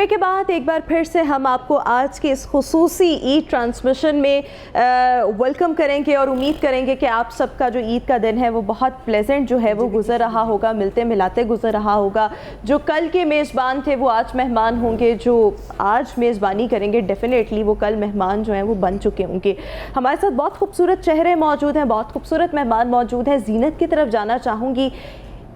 Break کے بعد ایک بار پھر سے ہم آپ کو آج کے اس خصوصی عید ٹرانسمیشن میں ویلکم کریں گے اور امید کریں گے کہ آپ سب کا جو عید کا دن ہے وہ بہت پلیزنٹ جو ہے وہ گزر رہا ہوگا، ملتے ملاتے گزر رہا ہوگا. جو کل کے میزبان تھے وہ آج مہمان ہوں گے، جو آج میزبانی کریں گے ڈیفینیٹلی وہ کل مہمان جو ہیں وہ بن چکے ہوں گے. ہمارے ساتھ بہت خوبصورت چہرے موجود ہیں، بہت خوبصورت مہمان موجود ہیں. زینت کی طرف جانا چاہوں گی.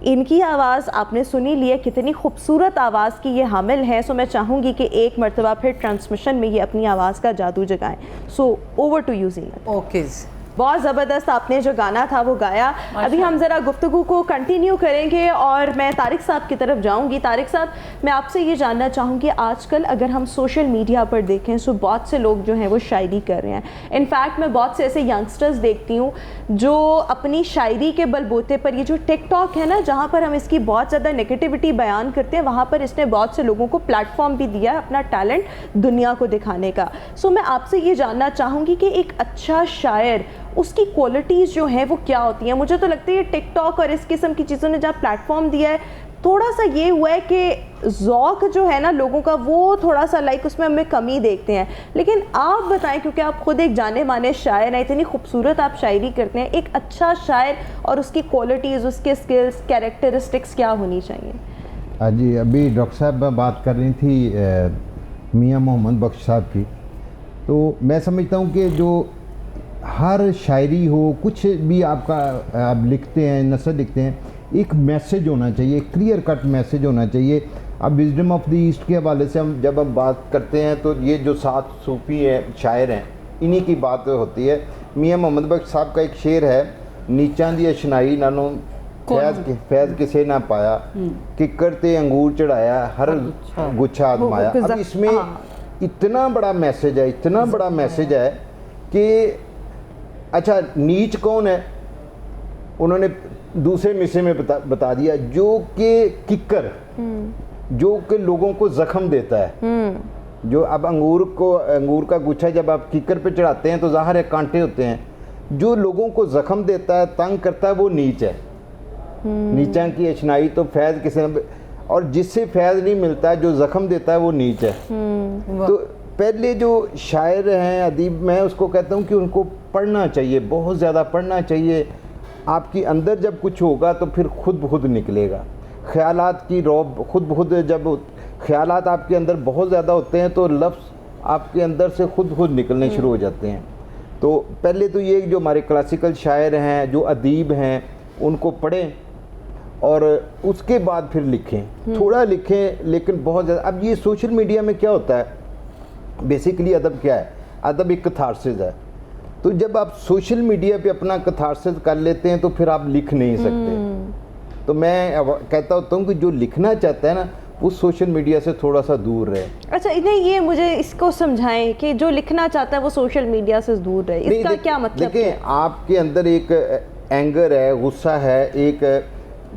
ان کی آواز آپ نے سنی لی ہے، کتنی خوبصورت آواز کی یہ حامل ہیں. سو میں چاہوں گی کہ ایک مرتبہ پھر ٹرانسمیشن میں یہ اپنی آواز کا جادو جگائیں. سو اوور ٹو یو زینت. اوکیز. بہت زبردست آپ نے جو گانا تھا وہ گایا. ابھی ہم ذرا گفتگو کو کنٹینیو کریں گے اور میں طارق صاحب کی طرف جاؤں گی. طارق صاحب، میں آپ سے یہ جاننا چاہوں گی، آج کل اگر ہم سوشل میڈیا پر دیکھیں سو بہت سے لوگ جو ہیں وہ شاعری کر رہے ہیں. انفیکٹ میں بہت سے ایسے ینگسٹرز دیکھتی ہوں جو اپنی شاعری کے بل بوتے پر، یہ جو ٹک ٹاک ہے نا جہاں پر ہم اس کی بہت زیادہ نگیٹیوٹی بیان کرتے ہیں، وہاں پر اس نے بہت سے لوگوں کو پلیٹ فارم بھی دیا ہے اپنا ٹیلنٹ دنیا کو دکھانے کا. سو میں آپ سے یہ جاننا چاہوں گی کہ ایک اچھا شاعر، اس کی کوالٹیز جو ہیں وہ کیا ہوتی ہیں؟ مجھے تو لگتا ہے یہ ٹک ٹاک اور اس قسم کی چیزوں نے جہاں پلیٹ فارم دیا ہے، تھوڑا سا یہ ہوا ہے کہ ذوق جو ہے نا لوگوں کا وہ تھوڑا سا اس میں ہمیں کمی دیکھتے ہیں. لیکن آپ بتائیں، کیونکہ آپ خود ایک جانے مانے شاعر ہیں، اتنی خوبصورت آپ شاعری کرتے ہیں، ایک اچھا شاعر اور اس کی کوالٹیز، اس کے سکلز، کیریکٹرسٹکس کیا ہونی چاہیے؟ جی، ابھی ڈاکٹر صاحب بات کر رہی تھی میاں محمد بخش صاحب کی، تو میں سمجھتا ہوں کہ جو ہر شاعری ہو، کچھ بھی آپ کا آپ لکھتے ہیں، نثر لکھتے ہیں، ایک میسیج ہونا چاہیے، کلیئر کٹ میسیج ہونا چاہیے. اب وزڈم آف دی ایسٹ کے حوالے سے جب ہم بات کرتے ہیں تو یہ جو 7 صوفی ہیں، شاعر ہیں، انہی کی بات ہوتی ہے. میاں محمد بخش صاحب کا ایک شعر ہے، نیچاں دی اشنائی نانوں فیض کسے نہ پایا، کہ کرتے انگور چڑھایا ہر گچھا آزمایا. اب اس میں اتنا بڑا میسیج ہے، اتنا بڑا میسیج ہے کہ اچھا نیچ کون ہے، انہوں نے دوسرے مصرے میں بتا دیا، جو کہ ککر، جو کہ لوگوں کو زخم دیتا ہے. جو اب انگور کا گچھا جب آپ ککر پہ چڑھاتے ہیں تو ظاہر ہے کانٹے ہوتے ہیں، جو لوگوں کو زخم دیتا ہے، تنگ کرتا ہے، وہ نیچ ہے. نیچاں کی اشنائی تو فیض کسی نے، اور جس سے فیض نہیں ملتا ہے، جو زخم دیتا ہے، وہ نیچ ہے. تو پہلے جو شاعر ہیں، ادیب، میں اس کو کہتا ہوں کہ ان کو پڑھنا چاہیے، بہت زیادہ پڑھنا چاہیے. آپ کے اندر جب کچھ ہوگا تو پھر خود بخود نکلے گا. خیالات کی روب خود بخود، جب خیالات آپ کے اندر بہت زیادہ ہوتے ہیں تو لفظ آپ کے اندر سے خود نکلنے شروع ہو جاتے ہیں. تو پہلے تو یہ جو ہمارے کلاسیکل شاعر ہیں، جو ادیب ہیں، ان کو پڑھیں اور اس کے بعد پھر لکھیں. تھوڑا لکھیں لیکن بہت زیادہ. اب یہ سوشل میڈیا میں کیا ہوتا ہے، بیسیکلی ادب کیا ہے؟ ادب ایک کتھارسس ہے. تو جب آپ سوشل میڈیا پہ اپنا کتھارسس کر لیتے ہیں تو پھر آپ لکھ نہیں سکتے. تو میں کہتا ہوتا ہوں کہ جو لکھنا چاہتا ہے نا، وہ سوشل میڈیا سے تھوڑا سا دور رہے. اچھا، نہیں، یہ مجھے اس کو سمجھائیں کہ جو لکھنا چاہتا ہے وہ سوشل میڈیا سے دور رہے، اس کا کیا مطلب؟ دیکھیں، آپ کے اندر ایک اینگر ہے، غصہ ہے، ایک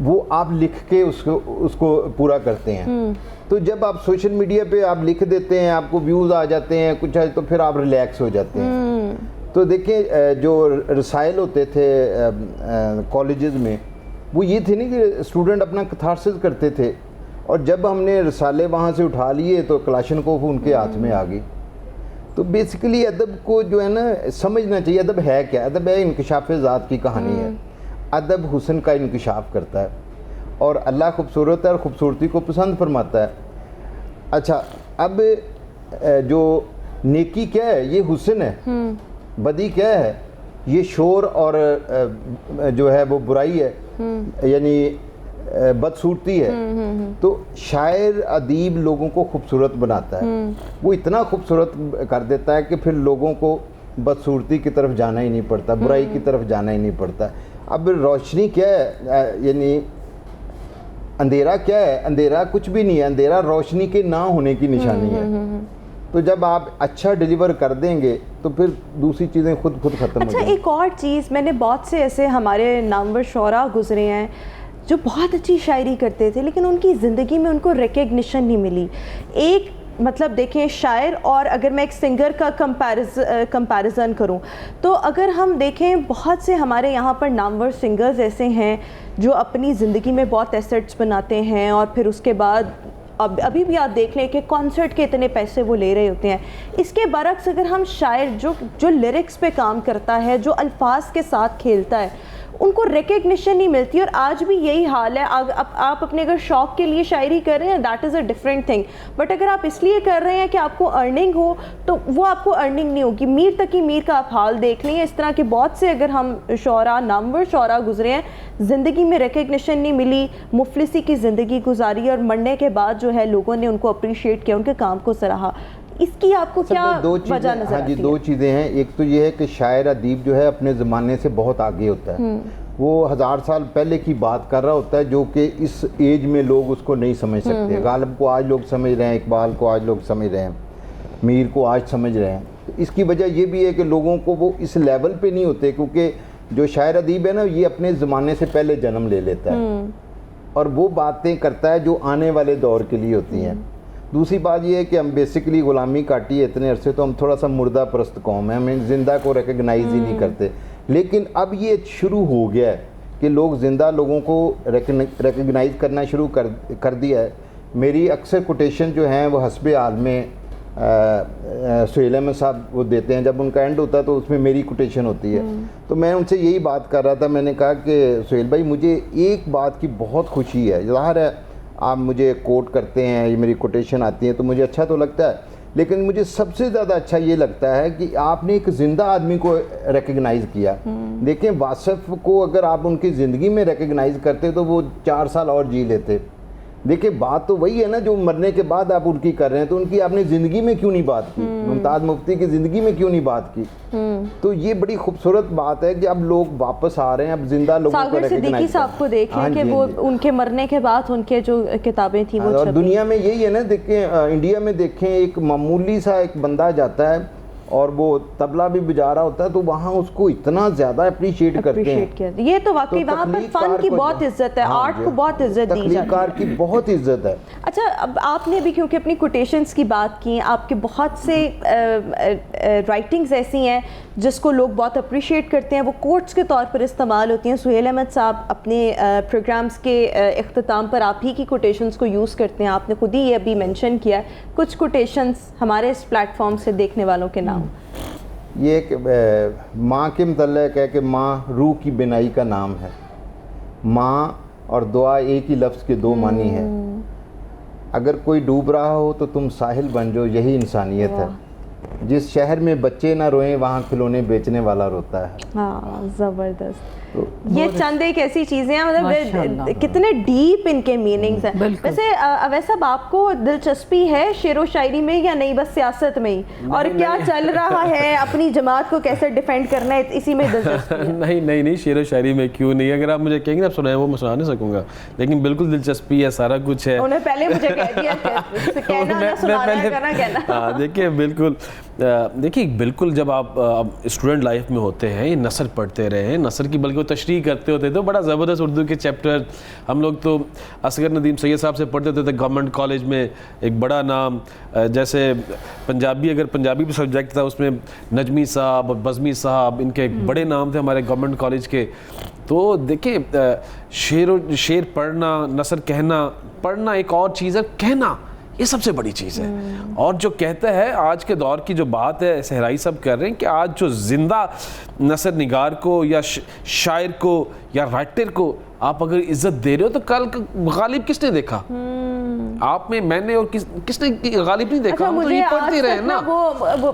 وہ آپ لکھ کے اس کو پورا کرتے ہیں. تو جب آپ سوشل میڈیا پہ آپ لکھ دیتے ہیں، آپ کو ویوز آ جاتے ہیں کچھ، تو پھر آپ ریلیکس ہو جاتے ہیں. تو دیکھیں، جو رسائل ہوتے تھے کالجز میں، وہ یہ تھے نہیں کہ اسٹوڈنٹ اپنا کتھارسس کرتے تھے، اور جب ہم نے رسالے وہاں سے اٹھا لیے تو کلاشنکوف ان کے ہاتھ میں آ گئی. تو بیسیکلی ادب کو جو ہے نا سمجھنا چاہیے. ادب ہے کیا؟ ادب ہے انکشاف ذات کی کہانی ہے. ادب حسن کا انکشاف کرتا ہے، اور اللہ خوبصورت ہے اور خوبصورتی کو پسند فرماتا ہے. اچھا، اب جو نیکی کیا ہے؟ یہ حسن ہے. بدی کیا ہے؟ یہ شور اور جو ہے وہ برائی ہے، یعنی بدصورتی ہے. تو شاعر، ادیب لوگوں کو خوبصورت بناتا ہے. وہ اتنا خوبصورت کر دیتا ہے کہ پھر لوگوں کو بدصورتی کی طرف جانا ہی نہیں پڑتا، برائی کی طرف جانا ہی نہیں پڑتا. اب روشنی کیا ہے؟ یعنی اندھیرا کیا ہے؟ اندھیرا کچھ بھی نہیں ہے. اندھیرا روشنی کے نہ ہونے کی نشانی ہے. تو جب آپ اچھا ڈیلیور کر دیں گے تو پھر دوسری چیزیں خود ختم ہو جائیں. اچھا، ایک اور چیز، میں نے بہت سے ایسے ہمارے نامور شعراء گزرے ہیں جو بہت اچھی شاعری کرتے تھے لیکن ان کی زندگی میں ان کو ریکگنیشن نہیں ملی. ایک مطلب دیکھیں، شاعر اور اگر میں ایک سنگر کا کمپیریزن کروں تو اگر ہم دیکھیں بہت سے ہمارے یہاں پر نامور سنگرز ایسے ہیں جو اپنی زندگی میں بہت ایسٹس بناتے ہیں اور پھر اس کے بعد ابھی بھی آپ دیکھ لیں کہ کانسرٹ کے اتنے پیسے وہ لے رہے ہوتے ہیں. اس کے برعکس اگر ہم شاعر جو لیرکس پہ کام کرتا ہے, جو الفاظ کے ساتھ کھیلتا ہے, ان کو ریکگنیشن نہیں ملتی. اور آج بھی یہی حال ہے. آپ اپنے اگر شوق کے لیے شاعری کر رہے ہیں, that is a different thing, but اگر آپ اس لیے کر رہے ہیں کہ آپ کو ارننگ ہو, تو وہ آپ کو ارننگ نہیں ہوگی. میر تقی میر کا آپ حال دیکھ لیں, اس طرح کے بہت سے اگر ہم شعراء, نامور شعراء گزرے ہیں, زندگی میں ریکگنیشن نہیں ملی, مفلسی کی زندگی گزاری, اور مرنے کے بعد جو ہے لوگوں نے ان کو اپریشیٹ کیا, ان کے کام کو سراہا. اس کی آپ کو کیا وجہ نظر آتی ہے؟ دو چیزیں ہیں. ایک تو یہ ہے کہ شاعر ادیب جو ہے اپنے زمانے سے بہت آگے ہوتا ہے. وہ 1000 سال پہلے کی بات کر رہا ہوتا ہے, جو کہ اس ایج میں لوگ اس کو نہیں سمجھ سکتے. غالب کو آج لوگ سمجھ رہے ہیں, اقبال کو آج لوگ سمجھ رہے ہیں, میر کو آج سمجھ رہے ہیں. اس کی وجہ یہ بھی ہے کہ لوگوں کو وہ اس لیول پہ نہیں ہوتے, کیونکہ جو شاعر ادیب ہے نا, یہ اپنے زمانے سے پہلے جنم لے لیتا ہے اور وہ باتیں کرتا ہے جو آنے والے دور کے لیے ہوتی ہیں. دوسری بات یہ ہے کہ ہم بیسکلی غلامی کاٹی ہے اتنے عرصے, تو ہم تھوڑا سا مردہ پرست قوم ہیں, ہمیں زندہ کو ریکگنائز ہی نہیں کرتے. لیکن اب یہ شروع ہو گیا ہے کہ لوگ زندہ لوگوں کو ریکگنائز کرنا شروع کر دیا ہے. میری اکثر کوٹیشن جو ہیں وہ حسب عالم سہیل احمد صاحب وہ دیتے ہیں, جب ان کا اینڈ ہوتا ہے تو اس میں میری کوٹیشن ہوتی ہے. تو میں ان سے یہی بات کر رہا تھا, میں نے کہا کہ سہیل بھائی مجھے ایک بات کی بہت خوشی ہے. ظاہر ہے آپ مجھے کوٹ کرتے ہیں, یہ میری کوٹیشن آتی ہیں تو مجھے اچھا تو لگتا ہے, لیکن مجھے سب سے زیادہ اچھا یہ لگتا ہے کہ آپ نے ایک زندہ آدمی کو ریکگنائز کیا. دیکھیں واصف کو اگر آپ ان کی زندگی میں ریکگنائز کرتے تو وہ 4 سال اور جی لیتے. دیکھیں بات تو وہی ہے نا جو مرنے کے بعد آپ ان کی کر رہے ہیں, تو ان کی آپ نے زندگی میں کیوں نہیں بات کی, ممتاز مفتی کی زندگی میں کیوں نہیں بات کی. تو یہ بڑی خوبصورت بات ہے کہ اب لوگ واپس آ رہے ہیں, اب زندہ لوگوں کو ریکگنائز. صدیقی صاحب کو دیکھیں کہ وہ ان کے مرنے کے بعد ان کے جو کتابیں تھیں وہ اور دنیا میں یہی ہے نا. دیکھیں انڈیا میں دیکھیں ایک معمولی سا ایک بندہ جاتا ہے اور وہ طبلہ بھی بجا رہا ہوتا ہے, تو وہاں اس کو اتنا زیادہ اپریشیٹ کرتے ہیں. یہ تو واقعی وہاں پر فن کی بہت عزت ہے, آرٹ کو بہت عزت دی جاتی ہے, تخلیق کار کی بہت عزت ہے. اچھا, اب آپ نے بھی کیونکہ اپنی کوٹیشنز کی بات کی, آپ کے بہت سے رائٹنگز ایسی ہیں جس کو لوگ بہت اپریشیٹ کرتے ہیں, وہ کوٹس کے طور پر استعمال ہوتی ہیں. سہیل احمد صاحب اپنے پروگرامز کے اختتام پر آپ ہی کی کوٹیشنز کو یوز کرتے ہیں. آپ نے خود ہی یہ ابھی مینشن کیا ہے کچھ کوٹیشنز ہمارے اس پلیٹ فارم سے دیکھنے والوں کے نام. یہ ایک ماں کے متعلق ہے کہ ماں روح کی بینائی کا نام ہے. ماں اور دعا ایک ہی لفظ کے 2 معنی ہیں. اگر کوئی ڈوب رہا ہو تو تم ساحل بن جاؤ, یہی انسانیت ہے. جس شہر میں بچے نہ روئیں وہاں کھلونے بیچنے والا روتا ہے. ہاں زبردست. یہ چند ایک ایسی چیزیں ہیں, مطلب کتنے ڈیپ ان کے میننگز ہیں. ویسے اویس صاحب آپ کو دلچسپی ہے شعر و شاعری میں یا نہیں بس سیاست میں ہی, اور کیا چل رہا ہے, اپنی جماعت کو کیسے ڈیفینڈ کرنا ہے, اسی میں دلچسپی؟ نہیں شعر و شاعری میں کیوں نہیں, اگر آپ مجھے کہیں گے آپ سنائیں وہ میں سنا نہیں سکوں گا, لیکن بالکل دلچسپی ہے, سارا کچھ ہے. انہیں پہلے مجھے کہہ دیا کہ کہنا نہ سنانا کرنا کہنا. ہاں دیکھیں بالکل جب آپ اسٹوڈنٹ لائف میں ہوتے ہیں, یہ نثر پڑھتے رہے ہیں, نثر کی بلکہ وہ تشریح کرتے ہوتے تو بڑا زبردست اردو کے چیپٹر ہم لوگ تو اصغر ندیم سید صاحب سے پڑھتے ہوتے تھے گورنمنٹ کالج میں. ایک بڑا نام جیسے پنجابی, اگر پنجابی بھی سبجیکٹ تھا اس میں نجمی صاحب اور بزمی صاحب, ان کے ایک بڑے نام تھے ہمارے گورنمنٹ کالج کے. تو دیکھیں شعر پڑھنا, نثر کہنا, پڑھنا ایک اور چیز ہے, کہنا یہ سب سے بڑی چیز ہے. اور جو کہتا ہے آج کے دور کی جو بات ہے صحرائی صاحب کر رہے ہیں کہ آج جو زندہ نثر نگار کو یا شاعر کو یا رائٹر کو آپ اگر عزت دے رہے ہو تو کل غالب کس نے دیکھا؟ آپ میں نے اور کس نے غالب نہیں دیکھا. ہم تو یہ پڑھتے رہے نا.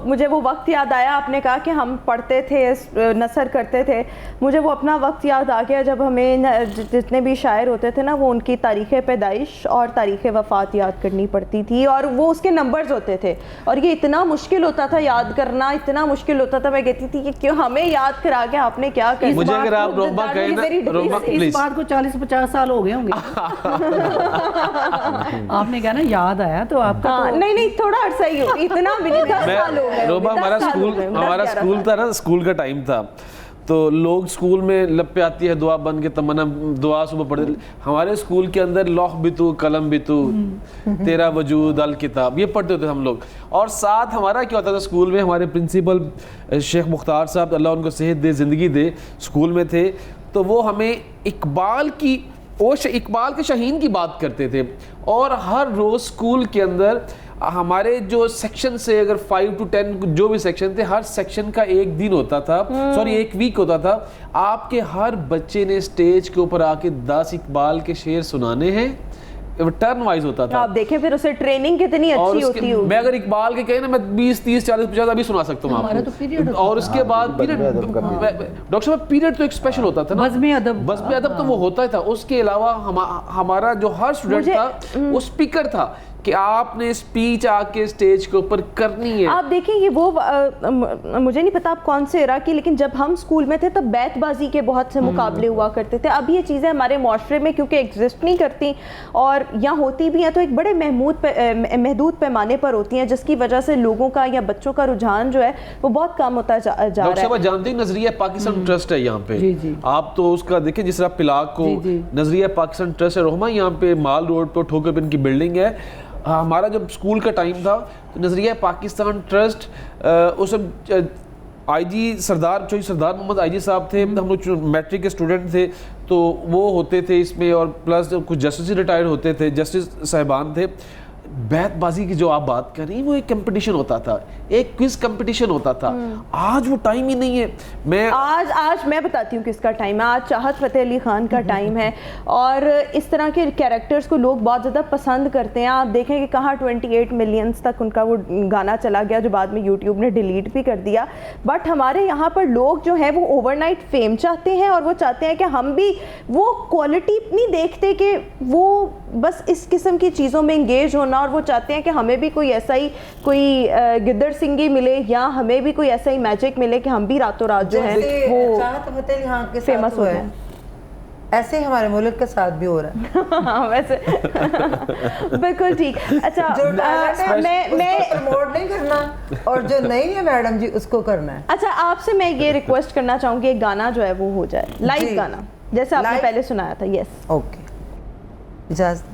مجھے وہ وقت یاد آیا, آپ نے کہا کہ ہم پڑھتے تھے, نثر کرتے تھے, مجھے وہ اپنا وقت یاد آ گیا جب ہمیں جتنے بھی شاعر ہوتے تھے نا وہ ان کی تاریخ پیدائش اور تاریخ وفات یاد کرنی پڑتی تھی, اور وہ اس کے نمبرز ہوتے تھے, اور یہ اتنا مشکل ہوتا تھا یاد کرنا, اتنا مشکل ہوتا تھا. میں کہتی تھی کہ کیوں ہمیں یاد کرا کے آپ نے کیا کیا. مجھے اگر آپ روبا کہیں نا, اس بات کو 40-50 سال ہو گئے ہوں گے. آپ نے کہا نا یاد آیا تو آپ کا نہیں تھوڑا عرصہ ہی ہو, اتنا بھی نہیں, 10 سال ہو گئے. روبا ہمارا اسکول تھا نا, اسکول کا ٹائم تھا, تو لوگ اسکول میں لب پہ آتی ہے دعا بن کے تمنا, دعا صبح پڑھتے. ہمارے اسکول کے اندر لوح بھی تو قلم بھی تو تیرا وجود الکتاب, یہ پڑھتے ہوتے ہم لوگ. اور ساتھ ہمارا کیا ہوتا تھا اسکول میں, ہمارے پرنسپل شیخ مختار صاحب اللہ ان کو صحت دے زندگی دے اسکول میں تھے, تو وہ ہمیں اقبال کی وہ اقبال کے شاہین کی بات کرتے تھے، اور ہر روز اسکول کے اندر ہمارے جو سیکشن سے اگر 5 to 10 جو بھی سیکشن تھے، ہر سیکشن کا ایک دن ہوتا تھا، ایک ویک ہوتا تھا، آپ کے ہر بچے نے اسٹیج کے اوپر آ کے 10 اقبال کے شعر سنانے ہیں، ٹرن وائز ہوتا تھا. آپ دیکھیں پھر اسے ٹریننگ کتنی اچھی ہوتی ہے. میں اگر اقبال کے کہیں نا میں 20 30 40 50 ابھی سنا سکتا ہوں آپ کو. اور اس کے بعد ڈاکٹر صاحب پیریڈ تو ایک اسپیشل ہوتا تھا نا، بزم ادب تو وہ ہوتا تھا. اس کے علاوہ ہمارا جو ہر اسٹوڈنٹ تھا وہ اسپیکر تھا کہ آپ نے اسپیچ آ کے اسٹیج کے اوپر کرنی ہے. آپ دیکھیں یہ وہ مجھے نہیں پتا آپ کون سے ایرا کی، لیکن جب ہم اسکول میں تھے تب بیت بازی کے بہت سے مقابلے ہوا کرتے تھے. اب یہ چیزیں ہمارے معاشرے میں کیونکہ ایگزسٹ نہیں کرتی، اور یا ہوتی بھی ہیں تو ایک بڑے محدود پیمانے پر ہوتی ہیں، جس کی وجہ سے لوگوں کا یا بچوں کا رجحان جو ہے وہ بہت کم ہوتا جا رہا ہے. ڈاکٹر صاحب جانتے ہیں نظریہ پاکستان ٹرسٹ ہے یہاں پہ، آپ تو اس کا دیکھیں جس طرح پلاک کو نظریہ پاکستان ٹرسٹ ہے رحمہ، یہاں پہ مال روڈ پہ ٹھوکر پن کی بلڈنگ ہے. ہمارا جب اسکول کا ٹائم تھا تو نظریہ پاکستان ٹرسٹ اس آئی جی سردار محمد آئی جی صاحب تھے، ہم لوگ میٹرک کے اسٹوڈنٹ تھے تو وہ ہوتے تھے اس میں، اور پلس کچھ جسٹس ریٹائر ہوتے تھے، جسٹس صاحبان تھے. بیت بازی کی جو آپ بات کر رہی ہیں وہ ایک کمپٹیشن ہوتا تھا، ایک کوئز کمپٹیشن ہوتا تھا. آج وہ ٹائم ہی نہیں ہے. آج میں بتاتی ہوں کس کا ٹائم ہے. آج چاہت فتح علی خان کا ٹائم ہے، اور اس طرح کے کیریکٹرز کو لوگ بہت زیادہ پسند کرتے ہیں. آپ دیکھیں کہ کہاں 28 ملینز تک ان کا وہ گانا چلا گیا جو بعد میں یوٹیوب نے ڈیلیٹ بھی کر دیا. بٹ ہمارے یہاں پر لوگ جو ہیں وہ اوور نائٹ فیم چاہتے ہیں، اور وہ چاہتے ہیں کہ ہم بھی وہ کوالٹی نہیں دیکھتے کہ وہ بس اس قسم کی چیزوں میں انگیج ہونا، اور وہ چاہتے ہیں کہ ہمیں بھی کوئی ایسا ہی کوئی گدڑ سنگی ملے، یا ہمیں بھی کوئی ایسا ہی میجک ملے کہ ہم بھی راتوں رات جو ہے وہ فیمس ہو جائیں. ایسے ہی ہمارے ملک کے ساتھ بھی ہو رہا ہے. ویسے بالکل ٹھیک. اچھا میں پروموٹ نہیں کرنا، اور جو نہیں ہے میڈم جی اس کو کرنا ہے. اچھا آپ سے میں یہ ریکویسٹ کرنا چاہوں گی ایک گانا جو ہے وہ ہو جائے لائیو گانا جیسے آپ نے پہلے سنایا تھا. یس اوکے اجازت.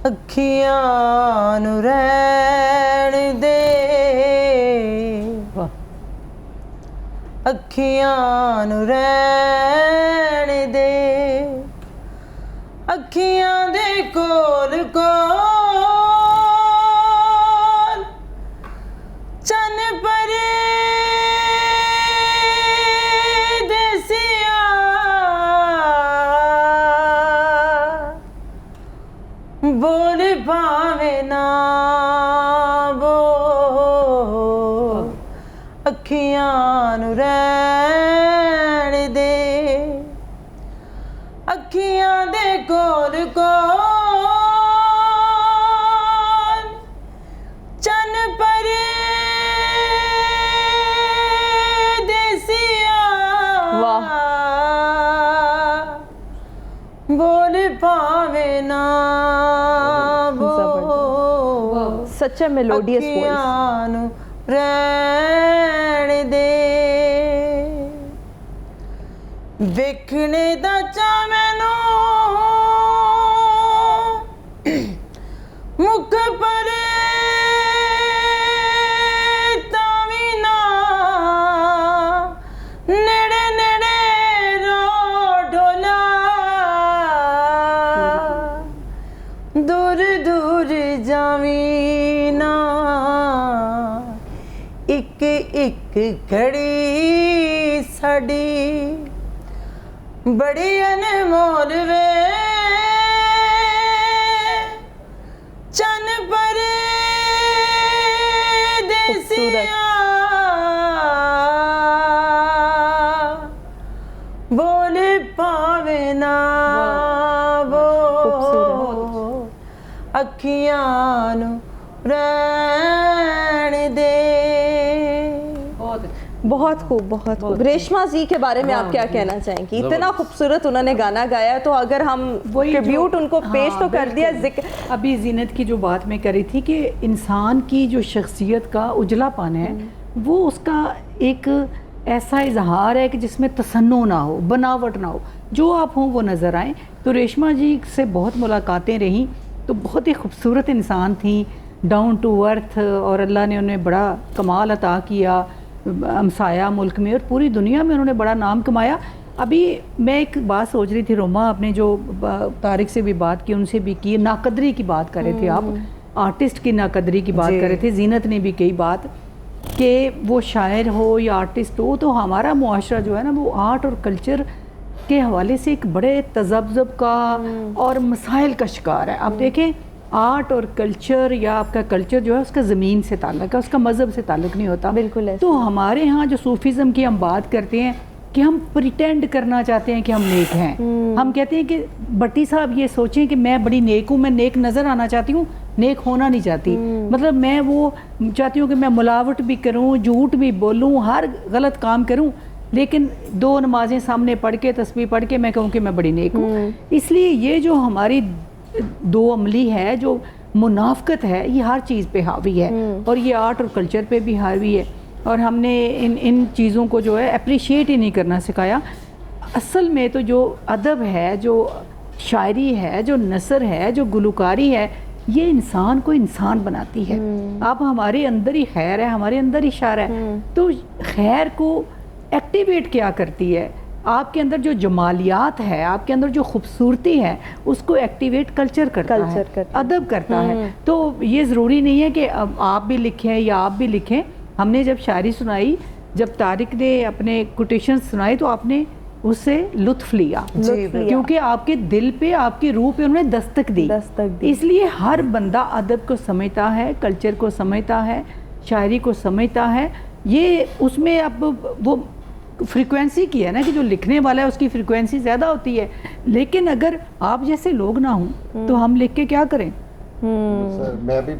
اکھیاں نو رہن دے، اکھیاں نو رہن دے، اکھیاں دے کول کول چن پرے بول پاوے نا بول، اکھیاں نو رہن دے، اکھیاں دے کول کول چن پرے دیسیا، بول پاوے نا سچا میلوڈیس وائس. رہن دے ویکھنے دا چا مینوں مکھ پرے تاوی نا، نیڑے نیڑے رو ڈولا، دور دور جاوی نا، ایک ایک گھڑی ساڈی بڑی انمول وے، چن پرے دیسیا، بول پاوے نا بول، اکھیاں نو رہن دے. بہت خوب بہت خوب. ریشما جی کے بارے میں آپ کیا کہنا چاہیں گی؟ اتنا خوبصورت انہوں نے گانا گایا، تو اگر ہم ٹریبیوٹ ان کو پیش تو کر دیا. ابھی زینت کی جو بات میں کری تھی کہ انسان کی جو شخصیت کا اجلا پن ہے وہ اس کا ایک ایسا اظہار ہے کہ جس میں تصنع نہ ہو، بناوٹ نہ ہو، جو آپ ہوں وہ نظر آئیں. تو ریشما جی سے بہت ملاقاتیں رہیں، تو بہت ہی خوبصورت انسان تھیں، ڈاؤن ٹو ارتھ، اور اللہ نے انہیں بڑا کمال عطا کیا ہمسایہ ملک میں اور پوری دنیا میں انہوں نے بڑا نام کمایا. ابھی میں ایک بات سوچ رہی تھی روما، آپ نے جو طارق سے بھی بات کی، ان سے بھی کی، ناقدری کی بات کر رہے تھے آپ، آرٹسٹ کی ناقدری کی بات کر رہے تھے، زینت نے بھی کئی بات کہ وہ شاعر ہو یا آرٹسٹ ہو، تو ہمارا معاشرہ جو ہے نا وہ آرٹ اور کلچر کے حوالے سے ایک بڑے تذبذب کا اور مسائل کا شکار ہے. آپ دیکھیں آرٹ اور کلچر یا آپ کا کلچر جو ہے اس کا زمین سے تعلق ہے، اس کا مذہب سے تعلق نہیں ہوتا. بالکل. تو ہمارے ہاں جو صوفیزم کی ہم بات کرتے ہیں کہ ہم پریٹینڈ کرنا چاہتے ہیں کہ ہم نیک ہیں. ہم کہتے ہیں کہ بٹی صاحب یہ سوچیں کہ میں بڑی نیک ہوں، میں نیک نظر آنا چاہتی ہوں، نیک ہونا نہیں چاہتی. مطلب میں وہ چاہتی ہوں کہ میں ملاوٹ بھی کروں، جھوٹ بھی بولوں، ہر غلط کام کروں، لیکن 2 نمازیں سامنے پڑھ کے تسبیح پڑھ کے میں کہوں کہ میں بڑی نیک ہوں. اس لیے یہ جو ہماری 2 عملی ہے، جو منافقت ہے، یہ ہر چیز پہ حاوی ہے، اور یہ آرٹ اور کلچر پہ بھی حاوی ہے. اور ہم نے ان چیزوں کو جو ہے اپریشیٹ ہی نہیں کرنا سکھایا. اصل میں تو جو ادب ہے، جو شاعری ہے، جو نثر ہے، جو گلوکاری ہے، یہ انسان کو انسان بناتی ہے. اب ہمارے اندر ہی خیر ہے، ہمارے اندر ہی شر ہے. تو خیر کو ایکٹیویٹ کیا کرتی ہے؟ آپ کے اندر جو جمالیات ہے، آپ کے اندر جو خوبصورتی ہے، اس کو ایکٹیویٹ کلچر کرتا ہے، ادب کرتا ہے. تو یہ ضروری نہیں ہے کہ آپ بھی لکھیں یا آپ بھی لکھیں. ہم نے جب شاعری سنائی، جب طارق نے اپنے کوٹیشن سنائے تو آپ نے اس سے لطف لیا، کیونکہ آپ کے دل پہ، آپ کی روح پہ انہوں نے دستک دی. اس لیے ہر بندہ ادب کو سمجھتا ہے، کلچر کو سمجھتا ہے، شاعری کو سمجھتا ہے. یہ اس میں اب وہ فریکوینسی کی ہے نا کہ جو لکھنے والا ہے اس کی فریکوینسی زیادہ ہوتی ہے. لیکن اگر آپ جیسے لوگ نہ ہوں تو ہم لکھ کے کیا کریں؟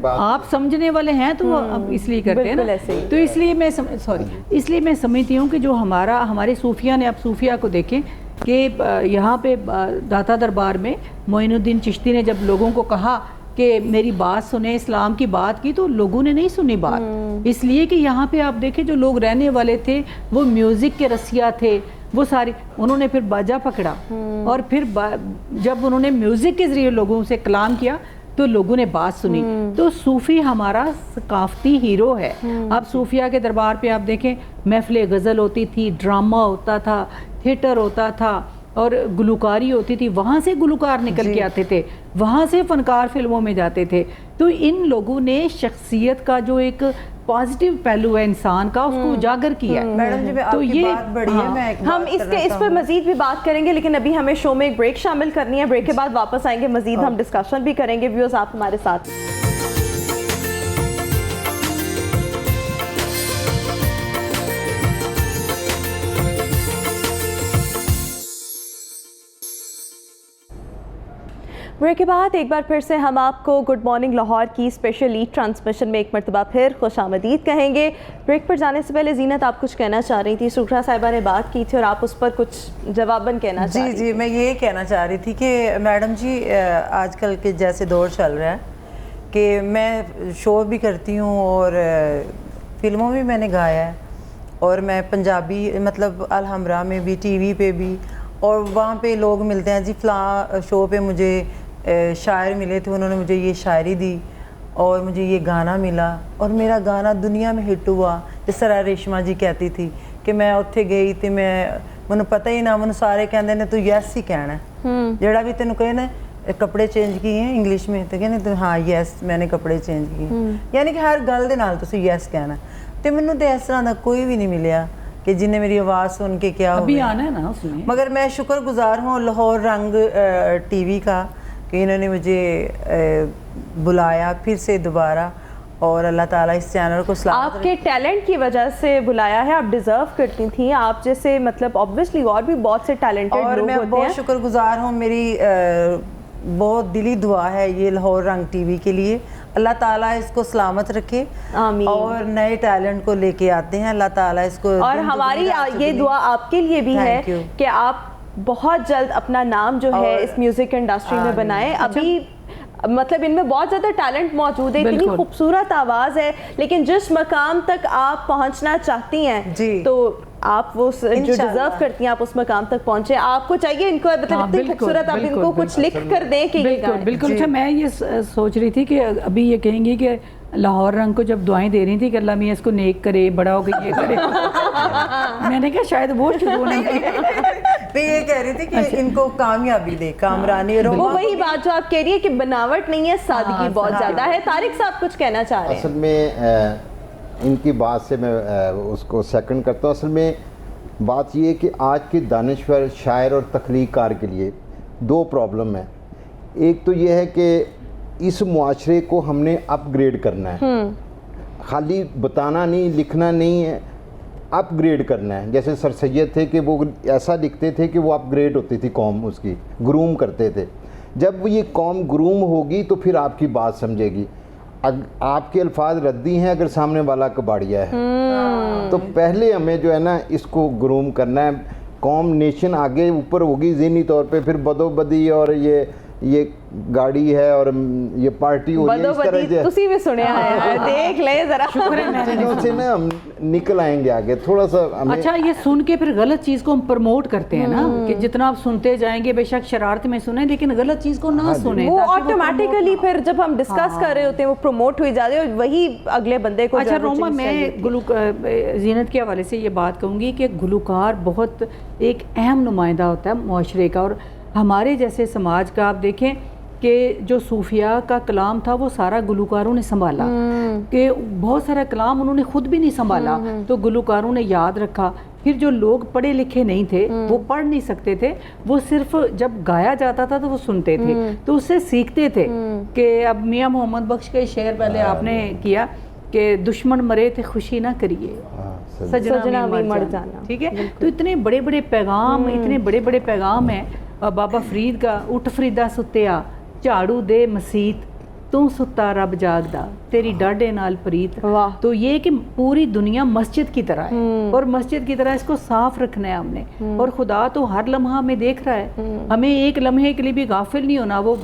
آپ سمجھنے والے ہیں تو وہ اس لیے کرتے ہیں نا. تو اس لیے میں سمجھتی ہوں کہ جو ہمارے صوفیہ نے، آپ صوفیہ کو دیکھیں کہ یہاں پہ داتا دربار میں معین الدین چشتی نے جب لوگوں کو کہا کہ میری بات سنیں، اسلام کی بات کی، تو لوگوں نے نہیں سنی بات. اس لیے کہ یہاں پہ آپ دیکھیں جو لوگ رہنے والے تھے وہ میوزک کے رسیا تھے، وہ ساری انہوں نے پھر باجا پکڑا، اور پھر جب انہوں نے میوزک کے ذریعے لوگوں سے کلام کیا تو لوگوں نے بات سنی. تو صوفی ہمارا ثقافتی ہیرو ہے. اب صوفیہ کے دربار پہ آپ دیکھیں محفل غزل ہوتی تھی، ڈرامہ ہوتا تھا، تھیٹر ہوتا تھا، اور گلوکاری ہوتی تھی. وہاں سے گلوکار نکل کے آتے تھے، وہاں سے فنکار فلموں میں جاتے تھے. تو ان لوگوں نے شخصیت کا جو ایک پازیٹیو پہلو ہے انسان کا، اس کو اجاگر کیا ہے. میڈم جی آپ کی بات بڑی ہے، میں ہم اس پر مزید بھی بات کریں گے، لیکن ابھی ہمیں شو میں ایک بریک شامل کرنی ہے. بریک کے بعد واپس آئیں گے، مزید ہم ڈسکشن بھی کریں گے. ویورز آپ ہمارے ساتھ. بریک کے بعد ایک بار پھر سے ہم آپ کو گڈ مارننگ لاہور کی اسپیشل ایڈ ٹرانسمیشن میں ایک مرتبہ پھر خوش آمدید کہیں گے. بریک پر جانے سے پہلے زینت آپ کچھ کہنا چاہ رہی تھی، سکھرا صاحبہ نے بات کی تھی اور آپ اس پر کچھ جواباً کہنا چاہ رہی تھی. جی میں یہ کہنا چاہ رہی تھی کہ میڈم جی آج کل کے جیسے دور چل رہا ہے کہ میں شو بھی کرتی ہوں اور فلموں بھی میں نے گایا ہے، اور میں پنجابی مطلب الحمراء میں بھی، ٹی وی پہ بھی، اور وہاں پہ لوگ ملتے ہیں جی فلاں شو پہ مجھے شاعر ملے تھے، انہوں نے مجھے یہ شاعری دی اور مجھے یہ گانا ملا اور میرا گانا دنیا میں ہٹ ہوا. جس طرح ریشما جی کہتی تھی کہ میں اتنے گئی تھی، مجھے پتہ ہی نہ، مجھے سارے کہتے ہیں تو یس ہی کہنا ہے، جڑا بھی تینوں کہے نا کپڑے چینج کیے ہیں انگلش میں تو کہنے تو ہاں یس میں نے کپڑے چینج کیے، یعنی کہ ہر گل دے نال تسی یس کہنا. تو مینوں تو اس طرح دا کوئی بھی نہیں ملیا کہ جن نے میری آواز سن کے کیا ابھی آنا ہے نا اس میں. مگر میں شکر گزار ہوں لاہور رنگ ٹی وی کا کہ انہوں نے مجھے بلایا پھر سے دوبارہ، اور اللہ تعالیٰ اس چینل کو سلامت. آپ کے ٹیلنٹ کی وجہ سے بلایا ہے، آپ ڈیزرو کرتی تھیں. آپ جیسے مطلب اوبویسلی اور بھی بہت سے ٹیلنٹڈ لوگ ہوتے ہیں. اور میں بہت شکر گزار ہوں، میری بہت دلی دعا ہے یہ لاہور رنگ ٹی وی کے لیے. اللہ تعالیٰ اس کو سلامت رکھے، آمین. اور نئے ٹیلنٹ کو لے کے آتے ہیں اللہ تعالیٰ اس کو. اور ہماری یہ دعا آپ کے لیے بھی ہے کہ آپ بہت جلد اپنا نام جو ہے اس میوزک انڈسٹری میں بنائیں. ابھی مطلب ان میں بہت زیادہ ٹیلنٹ موجود ہے، اتنی خوبصورت آواز ہے، لیکن جس مقام تک آپ پہنچنا چاہتی ہیں تو آپ وہ جو ڈیزرو کرتی ہیں آپ اس مقام تک پہنچے. آپ کو چاہیے ان کو مطلب اتنی خوبصورت آپ ان کو کچھ لکھ کر دیں کہ یہ گائیں. بالکل. اچھا میں یہ سوچ رہی تھی کہ ابھی یہ کہیں گی کہ لاہور رنگ کو جب دعائیں دے رہی تھی کہ اللہ میاں اس کو نیک کرے، بڑا ہو کے یہ کرے، میں نے کہا شاید وہ شروع نہیں میں یہ کہہ رہی تھی کہ ان کو کامیابی دے، کامرانی. وہ وہی بات جو آپ کہہ رہی ہے کہ بناوٹ نہیں ہے، سادگی بہت زیادہ ہے. طارق صاحب کچھ کہنا چاہ رہے ہیں. اصل میں ان کی بات سے میں اس کو سیکنڈ کرتا ہوں. اصل میں بات یہ ہے کہ آج کے دانشور، شاعر اور تخلیق کار کے لیے دو پرابلم ہیں. ایک تو یہ ہے کہ اس معاشرے کو ہم نے اپ گریڈ کرنا ہے، خالی بتانا نہیں، لکھنا نہیں ہے، اپ گریڈ کرنا ہے. جیسے سر سید تھے کہ وہ ایسا لکھتے تھے کہ وہ اپ گریڈ ہوتی تھی قوم، اس کی گروم کرتے تھے. جب یہ قوم گروم ہوگی تو پھر آپ کی بات سمجھے گی. آپ کے الفاظ ردی ہیں اگر سامنے والا کباڑیا ہے، تو پہلے ہمیں جو ہے نا اس کو گروم کرنا ہے. قوم نیشن آگے اوپر ہوگی ذہنی طور پہ، پھر بدو بدی اور یہ گاڑی ہے اور یہ پارٹی ہو رہی ہے، اس طرح تسی بھی سنیا ہے، دیکھ لے ذرا. چیزوں سے نا ہم نکل آئیں گے آگے تھوڑا سا. اچھا یہ سن کے پھر غلط چیز کو ہم پروموٹ کرتے ہیں نا، کہ جتنا آپ سنتے جائیں گے بے شک شرارت میں سنیں لیکن غلط چیز کو نہ سنیں. وہ آٹومیٹیکلی پھر جب ہم ڈسکس کر رہے ہوتے ہیں وہ پروموٹ ہوئی جاتی ہے اور وہی اگلے بندے کو. اچھا روما، میں زینت کے حوالے سے یہ بات کہوں گی کہ گلوکار بہت ایک اہم نمائندہ ہوتا ہے معاشرے کا، اور ہمارے جیسے سماج کا آپ دیکھیں کہ جو صوفیاء کا کلام تھا وہ سارا گلوکاروں نے سنبھالا، کہ بہت سارا کلام انہوں نے خود بھی نہیں سنبھالا تو گلوکاروں نے یاد رکھا. پھر جو لوگ پڑھے لکھے نہیں تھے، وہ پڑھ نہیں سکتے تھے، وہ صرف جب گایا جاتا تھا تو وہ سنتے تھے تو اس سے سیکھتے تھے. کہ اب میاں محمد بخش کا شعر پہلے آپ نے کیا کہ دشمن مرے تھے خوشی نہ کریے، سجنا بھی مر جانا. ٹھیک ہے، تو اتنے بڑے بڑے پیغام، اتنے بڑے بڑے پیغام ہیں. بابا فرید کا اٹھ فریدا ستیا جھاڑو دے مسیت تو ستا رب جاگدا تیری ڈاڈے نال پریت. تو یہ کہ پوری دنیا مسجد کی طرح ہے اور مسجد کی طرح اس کو صاف رکھنا ہے ہم نے، اور خدا تو ہر لمحہ ہمیں دیکھ رہا ہے. ہمیں ایک لمحے کے لیے بھی غافل نہیں ہونا. وہ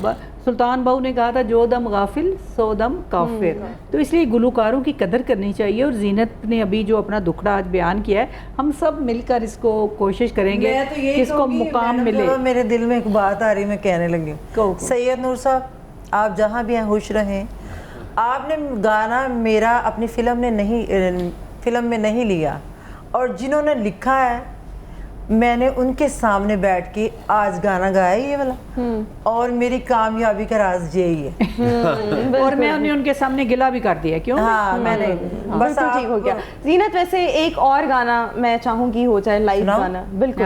سلطان بہو نے کہا تھا جو دم غافل سو دم کافر. تو اس لیے گلوکاروں کی قدر کرنی چاہیے. اور زینت نے ابھی جو اپنا دکھڑا آج بیان کیا ہے، ہم سب مل کر اس کو کوشش کریں گے کہ اس کو مقام ملے. میرے دل میں ایک بات آ رہی، میں کہنے لگی ہوں. سید نور صاحب، آپ جہاں بھی ہیں خوش رہیں. آپ نے گانا میرا اپنی فلم میں نہیں لیا، اور جنہوں نے لکھا ہے میں نے ان کے سامنے بیٹھ کے آج گانا گایا یہ والا، اور میری کامیابی کا راز یہی ہے. اور میں ان کے سامنے گلا بھی کر دیا. کیوں؟ ہاں میں نے بس ٹھیک ہو گیا. زینت ویسے ایک اور گانا میں چاہوں گی ہو جائے لائیو گانا. بالکل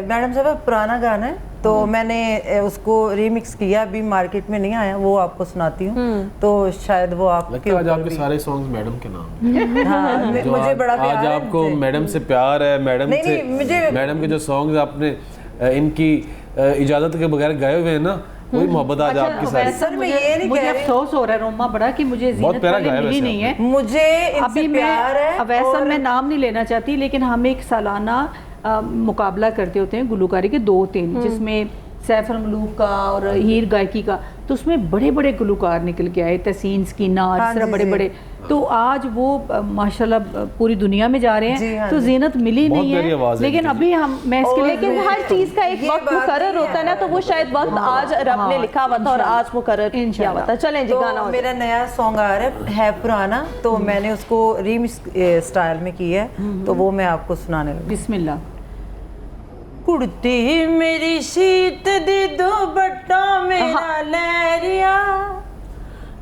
میڈم صاحب، پرانا گانا ہے تو میں نے اس کو ریمکس کیا، ابھی مارکیٹ میں نہیں آیا، وہ آپ کو سناتی ہوں تو شاید وہ آپ کے آج آپ کے سارے سانگز میڈم کے نام. مجھے بڑا پیار آج آپ کو میڈم سے پیار ہے، میڈم کے جو سانگز آپ نے ان کی اجازت کے بغیر گائے ہوئے ہیں نا، وہی محبت آج آپ کی ساری. سر میں یہ نہیں مجھے افسوس ہو رہا ہے روما بڑا کہ مجھے زینت پہلے ملی نہیں ہے. مجھے ان سے پیار ہے. ویسا میں نام نہیں لینا چاہتی، لیکن ہم ایک سالانہ مقابلہ کرتے ہوتے ہیں گلوکاری کے 2-3، جس میں سیف الملوک کا اور ہیر گائکی کا. تو اس میں بڑے بڑے گلوکار نکل کے آئے، تحسین سکینہ، اس طرح بڑے بڑے. تو آج وہ ماشاءاللہ پوری دنیا میں جا رہے ہیں. تو زینت ملی نہیں ہے، لیکن ابھی میں اس کے لیے، لیکن ہر چیز کا ایک وقت مقرر ہوتا ہے نا، تو وہ شاید وقت آج رب نے لکھا ہوا تھا اور آج مقرر کیا ہوا تھا. چلیں جی گانا. میرا نیا سانگ آ رہا ہے پرانا، تو میں نے اس کو ریمکس سٹائل میں کیا ہے، تو وہ میں آپ کو سنانے لگی. بسم اللہ. کڑتی میری شیت دی دوپٹا میرا لہریا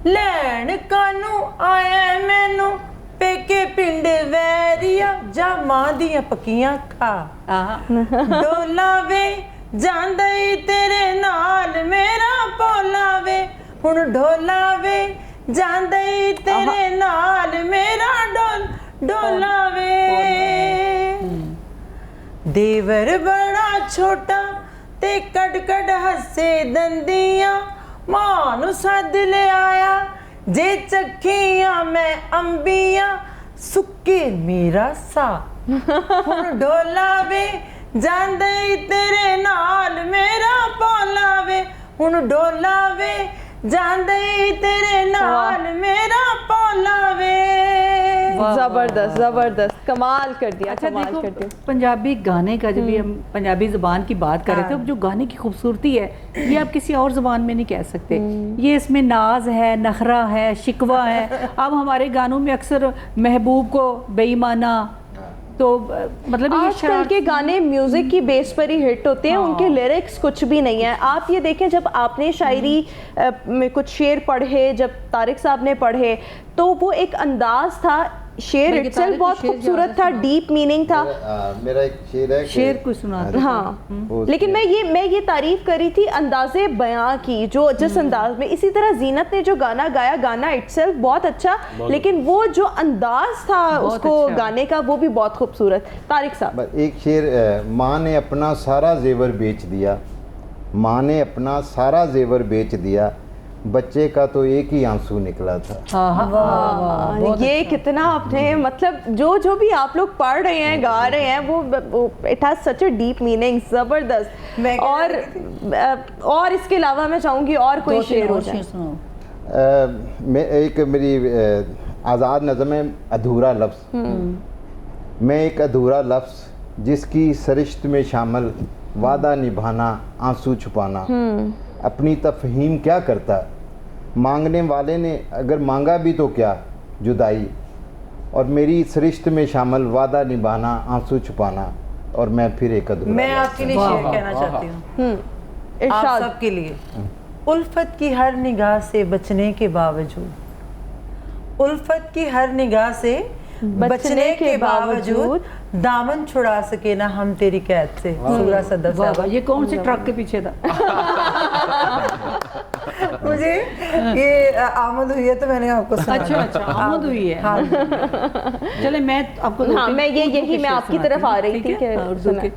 لین کانو آیا مینو پیکے پنڈ ویریا جا ماں دیاں پکیاں کھا ڈولا وے جاندئی تیرے نال میرا پولا وے ہن ڈولا وے جاندئی تیرے نال میرا ڈولا وے. دیور بڑا چھوٹا تے کٹ کٹ ہسے دندیاں ماں نو سد لے آیا جے چکھیاں میں امبیاں سکے میرا سا ہن ڈولا وے جاندئی تیرے نال میرا پولا وے ہن ڈولا وے جاندئی تیرے نال میرا پولا وے. زبردست زبردست، کمال کر دیا. اچھا دیکھو پنجابی گانے کا، جب بھی ہم پنجابی زبان کی بات کر رہے تھے، جو گانے کی خوبصورتی ہے یہ آپ کسی اور زبان میں نہیں کہہ سکتے. یہ اس میں ناز ہے، نخرہ ہے، شکوہ ہے. اب ہمارے گانوں میں اکثر محبوب کو بے ایمانہ، تو مطلب آج کل کے گانے میوزک کی بیس پر ہی ہٹ ہوتے ہیں, ان کے لیرکس کچھ بھی نہیں ہیں. آپ یہ دیکھیں, جب آپ نے شاعری میں کچھ شعر پڑھے, جب طارق صاحب نے پڑھے, تو وہ ایک انداز تھا, شعر اٹسیلف بہت خوبصورت تھا, ڈیپ میننگ تھا. میرا ایک شعر ہے, شعر کوئی سنا دو. ہاں, لیکن میں یہ تعریف کری تھی انداز بیاں کی, جو جس انداز میں. اسی طرح زینت نے جو گانا گایا, گانا اٹسیلف بہت اچھا, لیکن وہ جو انداز تھا اس کو گانے کا, وہ بھی بہت خوبصورت. طارق صاحب ایک شعر, ماں نے اپنا سارا زیور بیچ دیا, ماں نے اپنا سارا زیور بیچ دیا, بچے کا تو ایک ہی آنسو نکلا تھا. یہ کتنا آپ نے, مطلب جو بھی آپ لوگ پڑھ رہے ہیں, گا رہے ہیں, وہ it has such a deep meaning, زبردست. اور اس کے علاوہ میں چاہوں گی اور کوئی شعر ہو جائے. ایک میری آزاد نظم ہے, ادھورا لفظ. میں ایک ادھورا لفظ جس کی سرشت میں شامل وعدہ نبھانا, آنسو چھپانا, اپنی تفہیم کیا کرتا, مانگنے والے نے اگر مانگا بھی تو کیا, جدائی, اور میری سرشت میں شامل وعدہ نبھانا, آنسو چھپانا, اور میں پھر ایک ادھورا. میں آپ کے لیے شعر کہنا چاہتی ہوں, آپ سب کے لیے. الفت کی ہر نگاہ سے بچنے کے باوجود, الفت کی ہر نگاہ سے بچنے کے باوجود, دامن چھڑا سکے نہ ہم تیری قید سے. سورہ صدف صاحبہ. یہ کون سے ٹرک کے پیچھے تھا؟ مجھے یہ آمد ہوئی ہے تو میں نے آپ کو سنا. اچھا آمد ہوئی ہے. چلے میں آپ کو میں آپ کی طرف آ رہی تھی کہ اردو کے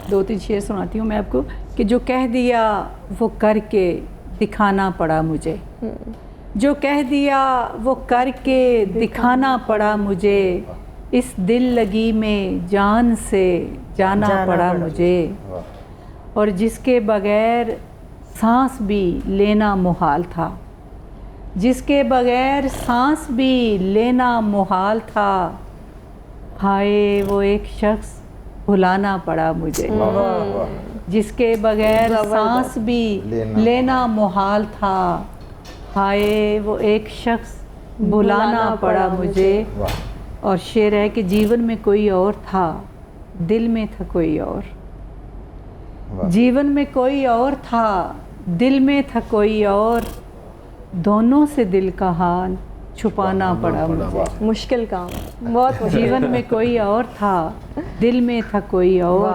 2-3 شعر سناتی ہوں میں آپ کو, کہ جو کہہ دیا وہ کر کے دکھانا پڑا مجھے, جو کہہ دیا وہ کر کے دکھانا پڑا مجھے, اس دل لگی میں جان سے جانا پڑا مجھے, اور جس کے بغیر سانس بھی لینا محال تھا, جس کے بغیر سانس بھی لینا محال تھا, ہائے وہ ایک شخص بھلانا پڑا مجھے, جس کے بغیر سانس بھی لینا محال تھا, ہائے وہ ایک شخص بھلانا پڑا مجھے. اور شعر ہے کہ جیون میں کوئی اور تھا, دل میں تھا کوئی اور, جیون میں کوئی اور تھا, دل میں تھا کوئی اور, دونوں سے دل کا حال چھپانا پڑا مجھے. مشکل کام, بہت مشکل. جیون میں کوئی اور تھا, دل میں تھا کوئی اور,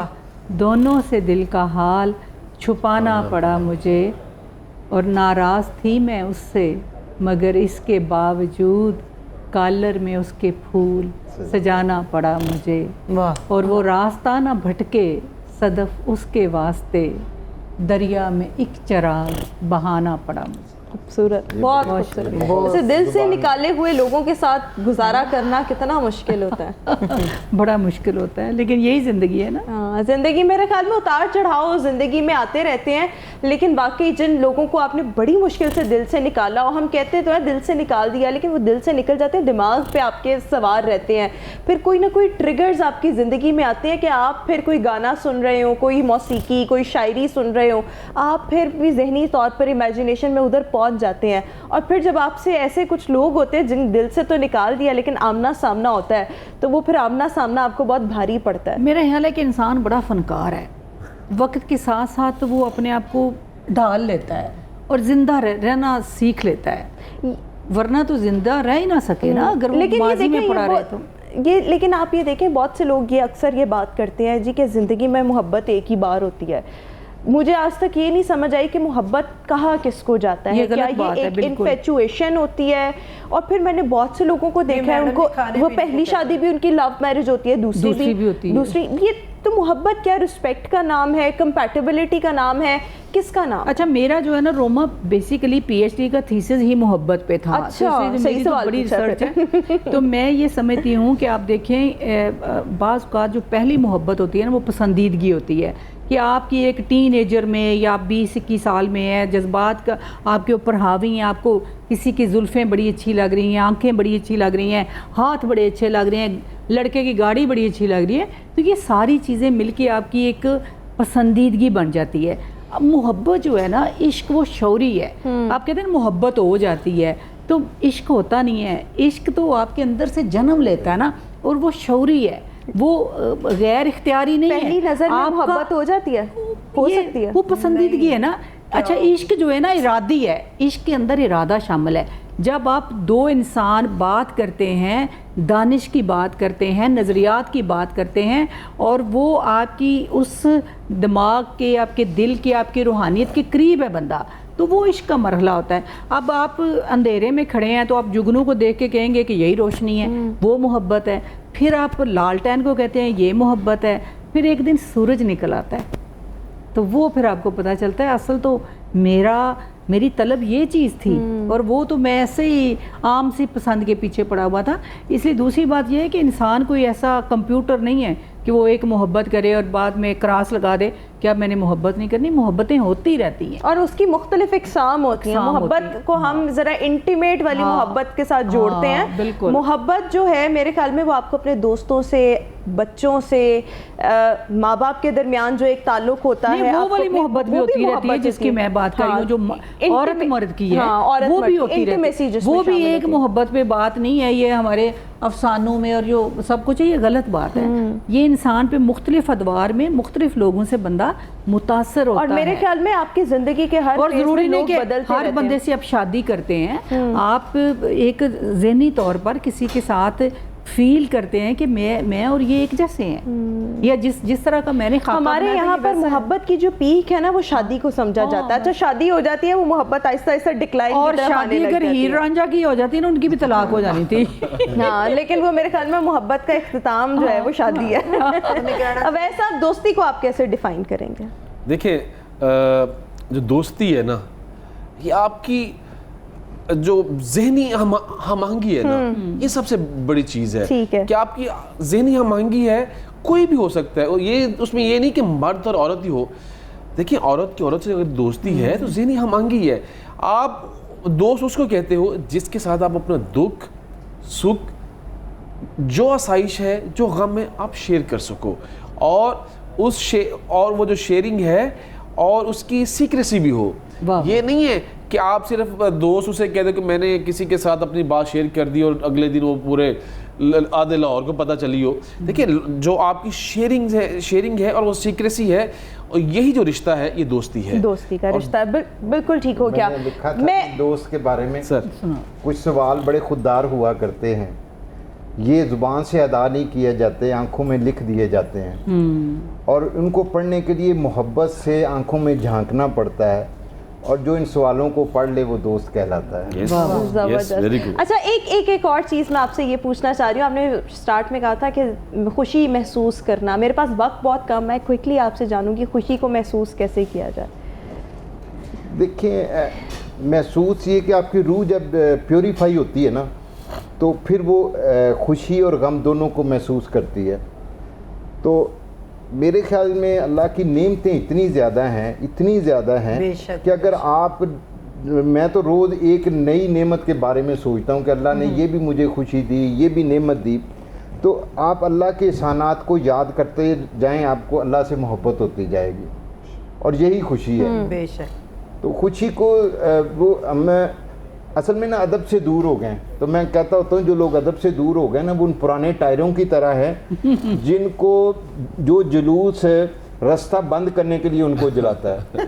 دونوں سے دل کا حال چھپانا پڑا مجھے, اور ناراض تھی میں اس سے مگر اس کے باوجود کالر میں اس کے پھول سجانا پڑا مجھے, اور وہ راستہ نہ بھٹکے صدف اس کے واسطے, دریا میں ایک چراغ بہانا پڑا مجھے. خوبصورت, بہت خوبصورت. اسے دل سے نکالے ہوئے لوگوں کے ساتھ گزارا کرنا کتنا مشکل ہوتا ہے. بڑا مشکل ہوتا ہے, لیکن یہی زندگی ہے نا. ہاں, زندگی میرے خیال میں اتار چڑھاؤ زندگی میں آتے رہتے ہیں, لیکن باقی جن لوگوں کو آپ نے بڑی مشکل سے دل سے نکالا, اور ہم کہتے تو ہیں دل سے نکال دیا, لیکن وہ دل سے نکل جاتے ہیں, دماغ پہ آپ کے سوار رہتے ہیں. پھر کوئی نہ کوئی ٹریگرز آپ کی زندگی میں آتے ہیں کہ آپ پھر کوئی گانا سن رہے ہوں, کوئی موسیقی, کوئی شاعری سن رہے ہوں, آپ پھر بھی ذہنی طور پر امیجنیشن میں ادھر پہنچ جاتے ہیں. اور پھر جب آپ سے ایسے کچھ لوگ ہوتے ہیں جن دل سے تو نکال دیا لیکن آمنا سامنا ہوتا ہے, تو وہ پھر آمنا سامنا آپ کو بہت بھاری پڑتا ہے. میرا خیال ہے کہ انسان بڑا فنکار ہے, وقت کے ساتھ ساتھ وہ اپنے آپ کو ڈھال لیتا ہے اور زندہ رہنا سیکھ لیتا ہے, ورنہ تو زندہ رہ ہی نہ سکے نا اگر وہ ماضی میں پڑا رہے تو. لیکن آپ یہ دیکھیں, بہت سے لوگ یہ اکثر یہ بات کرتے ہیں جی کہ زندگی میں محبت ایک ہی بار ہوتی ہے. مجھے آج تک یہ نہیں سمجھ آئی کہ محبت کہا کس کو جاتا ہے, کیا یہ ایک انفیچویشن ہوتی ہے. اور پھر میں نے بہت سے لوگوں کو دیکھا ہے, ان کو وہ پہلی شادی بھی ان کی لو میرج ہوتی ہے, دوسری بھی ہوتی ہے, دوسری. یہ تو محبت کیا رسپیکٹ کا نام ہے, کمپیٹیبلٹی کا نام ہے, کس کا نام؟ اچھا, میرا جو ہے نا روما بیسیکلی پی ایچ ڈی کا تھیسس ہی محبت پہ تھا. اچھا, صحیح سوال, بڑی ریسرچ ہے. تو میں یہ سمجھتی ہوں کہ آپ دیکھیں, بعض کا جو پہلی محبت ہوتی ہے نا وہ پسندیدگی ہوتی ہے, کہ آپ کی ایک ٹین ایجر میں یا 20-21 سال میں ہے, جذبات کا آپ کے اوپر حاوی ہیں, آپ کو کسی کی زلفیں بڑی اچھی لگ رہی ہیں, آنکھیں بڑی اچھی لگ رہی ہیں, ہاتھ بڑے اچھے لگ رہے ہیں, لڑکے کی گاڑی بڑی اچھی لگ رہی ہے, تو یہ ساری چیزیں مل کے آپ کی ایک پسندیدگی بن جاتی ہے. اب محبت جو ہے نا, عشق وہ شعوری ہے. آپ کہتے ہیں محبت ہو جاتی ہے, تو عشق ہوتا نہیں ہے. عشق تو آپ کے اندر سے جنم لیتا ہے نا, اور وہ شعوری ہے. وہ غیر اختیاری نہیں ہے. پہلی نظر میں محبت ہو جاتی ہے, ہو سکتی ہے, وہ پسندیدگی ہے نا. اچھا عشق جو ہے نا ارادی ہے, عشق کے اندر ارادہ شامل ہے. جب آپ دو انسان بات کرتے ہیں, دانش کی بات کرتے ہیں, نظریات کی بات کرتے ہیں, اور وہ آپ کی اس دماغ کے, آپ کے دل کے, آپ کی روحانیت کے قریب ہے بندہ, تو وہ عشق کا مرحلہ ہوتا ہے. اب آپ اندھیرے میں کھڑے ہیں تو آپ جگنوں کو دیکھ کے کہیں گے کہ یہی روشنی ہے, وہ محبت ہے. پھر آپ لالٹین کو کہتے ہیں یہ محبت ہے. پھر ایک دن سورج نکل آتا ہے تو وہ پھر آپ کو پتہ چلتا ہے اصل تو میری طلب یہ چیز تھی, اور وہ تو میں ایسے ہی عام سی پسند کے پیچھے پڑا ہوا تھا. اس لیے دوسری بات یہ ہے کہ انسان کوئی ایسا کمپیوٹر نہیں ہے کہ وہ ایک محبت کرے اور بعد میں کراس لگا دے کہ اب میں نے محبت نہیں کرنی. محبتیں ہوتی رہتی ہیں اور اس کی مختلف اقسام ہوتی ہیں. محبت کو ہم ذرا انٹیمیٹ والی محبت کے ساتھ جوڑتے ہیں. بالکل. محبت جو ہے میرے خیال میں وہ آپ کو اپنے دوستوں سے, بچوں سے, ماں باپ کے درمیان جو ایک تعلق ہوتا ہے, وہ والی محبت بھی ہوتی رہتی ہے جس کی میں بات کر رہی ہوں, جو عورت مرد کی ہے وہ بھی ہوتی رہتی ہے. وہ بھی ایک محبت پہ بات نہیں ہے یہ ہمارے افسانوں میں اور جو سب کچھ ہے, یہ غلط بات ہے. یہ انسان پہ مختلف ادوار میں مختلف لوگوں سے بندہ متاثر ہوتا ہے. اور میرے خیال میں آپ کی زندگی کے ہر اور ضروری نہیں کہ ہر بندے سے آپ شادی کرتے ہیں, آپ ایک ذہنی طور پر کسی کے ساتھ فیل کرتے ہیں کہ میں اور یہ ایک جیسے ہیں, یا جس طرح کا میں نے خاکہ ہمارے یہاں پر محبت کی جو پیک ہے نا وہ شادی کو سمجھا جاتا ہے. اچھا شادی ہو جاتی ہے وہ محبت آہستہ آہستہ ڈکلائن, اور شادی اگر ہیر رانجھا کی ہو جاتی ہے نا ان کی بھی طلاق ہو جانی تھی. ہاں لیکن وہ میرے خیال میں محبت کا اختتام جو ہے وہ شادی ہے. اب ایسا دوستی کو آپ کیسے ڈیفائن کریں گے؟ دیکھیں جو دوستی ہے نا یہ آپ کی جو ذہنی ہم آہنگی ہے نا یہ سب سے بڑی چیز ہے. کہ آپ کی ذہنی ہم آہنگی ہے, کوئی بھی ہو سکتا ہے, اور یہ اس میں یہ نہیں کہ مرد اور عورت ہی ہو. دیکھیں عورت کی عورت سے اگر دوستی ہے تو ذہنی ہم آہنگی ہے. آپ دوست اس کو کہتے ہو جس کے ساتھ آپ اپنا دکھ سکھ, جو آسائش ہے, جو غم ہے, آپ شیئر کر سکو. اور اور وہ جو شیئرنگ ہے اور اس کی سیکریسی بھی ہو. یہ نہیں ہے کہ آپ صرف دوست اسے کہہ دیں کہ میں نے کسی کے ساتھ اپنی بات شیئر کر دی اور اگلے دن وہ پورے آدھے لاہور کو پتہ چلی ہو. دیکھیں جو آپ کی شیئرنگ ہے اور وہ سیکریسی ہے, اور یہی جو رشتہ ہے یہ دوستی ہے. دوستی کا رشتہ بالکل ٹھیک ہو گیا. میں نے لکھا تھا دوست کے بارے میں کچھ سوال بڑے خوددار ہوا کرتے ہیں, یہ زبان سے ادا نہیں کیے جاتے, آنکھوں میں لکھ دیے جاتے ہیں, اور ان کو پڑھنے کے لیے محبت سے آنکھوں میں جھانکنا پڑتا ہے, اور جو ان سوالوں کو پڑھ لے وہ دوست کہلاتا ہے. اچھا ایک اور چیز میں آپ سے یہ پوچھنا چاہ رہی ہوں. آپ نے سٹارٹ میں کہا تھا کہ خوشی محسوس کرنا. میرے پاس وقت بہت کم ہے, کوئکلی آپ سے جانوں گی خوشی کو محسوس کیسے کیا جائے؟ دیکھیں محسوس یہ کہ آپ کی روح جب پیوریفائی ہوتی ہے نا تو پھر وہ خوشی اور غم دونوں کو محسوس کرتی ہے. تو میرے خیال میں اللہ کی نعمتیں اتنی زیادہ ہیں کہ اگر آپ, میں تو روز ایک نئی نعمت کے بارے میں سوچتا ہوں کہ اللہ نے یہ بھی مجھے خوشی دی, یہ بھی نعمت دی, تو آپ اللہ کے احسانات کو یاد کرتے جائیں, آپ کو اللہ سے محبت ہوتی جائے گی, اور یہی خوشی ہے. بے شک. تو خوشی کو وہ میں اصل میں نا ادب سے دور ہو گئے, تو میں کہتا ہوتا ہوں جو لوگ ادب سے دور ہو گئے نا وہ ان پرانے ٹائروں کی طرح ہے جن کو جو جلوس ہے راستہ بند کرنے کے لیے ان کو جلاتا ہے.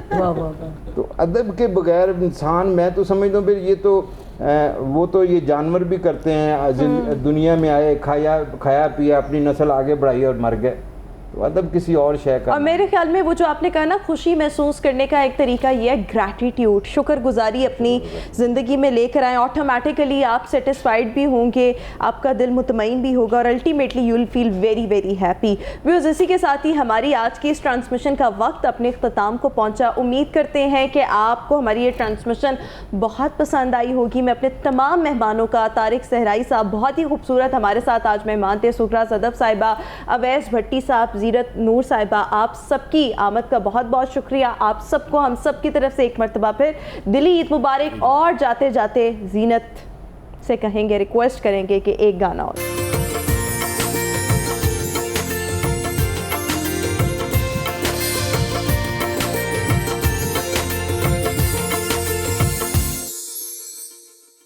تو ادب کے بغیر انسان, میں تو سمجھتا ہوں پھر یہ تو وہ تو یہ جانور بھی کرتے ہیں, دنیا میں آئے, کھایا پیا, اپنی نسل آگے بڑھائی اور مر گئے. تو ادب کسی اور شے کا. اور میرے خیال میں وہ جو آپ نے کہا نا خوشی محسوس کرنے کا ایک طریقہ یہ ہے گریٹیٹیوڈ, شکر گزاری اپنی زندگی میں لے کر آئیں. آٹومیٹیکلی آپ سیٹسفائیڈ بھی ہوں گے, آپ کا دل مطمئن بھی ہوگا, اور ultimately you will feel very very happy. Views اسی کے ساتھ ہی ہماری آج کی اس ٹرانسمیشن کا وقت اپنے اختتام کو پہنچا. امید کرتے ہیں کہ آپ کو ہماری یہ ٹرانسمیشن بہت پسند آئی ہوگی. میں اپنے تمام مہمانوں کا, طارق صحرائی صاحب بہت ہی خوبصورت ہمارے ساتھ آج مہمان تھے, سغرا صدف صاحبہ, اویس بھٹی صاحب, زیرت نور صاحبہ, آپ سب کی آمد کا بہت بہت شکریہ. آپ سب کو ہم سب کی طرف سے ایک مرتبہ پھر دلی عید مبارک. اور جاتے جاتے زینت سے کہیں گے, ریکویسٹ کریں گے کہ ایک گانا اور